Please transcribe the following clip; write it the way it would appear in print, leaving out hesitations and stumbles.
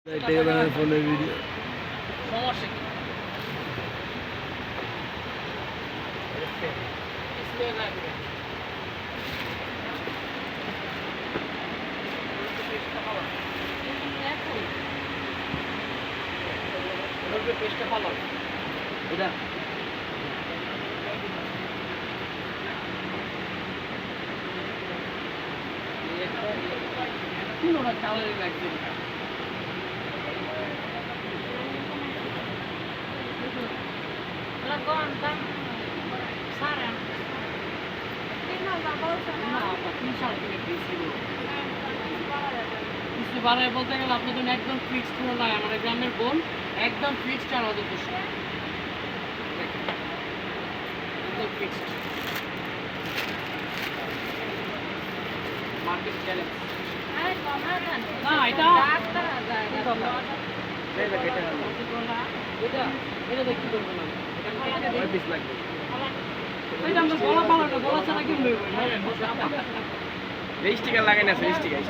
ফোনের ভিডিও সমস্যা কি পেস্টটা ভালো এটা পুরোটা কালারে লাগছে কিছু বাড়ায় বলতে গেলে আপনার জন্য একদম ফিক্সড হলো না আমাদের গ্রামের বোন একদম ফিক্সড আর ওদের দোষ একদম ফিক্সড মার্কেট চ্যালেঞ্জ না এটা এটা দেখতে করবো না এটা আমরা গলা পালাটা গলা ছাড়া কিনবে স্টিকার লাগাই না স্টিকার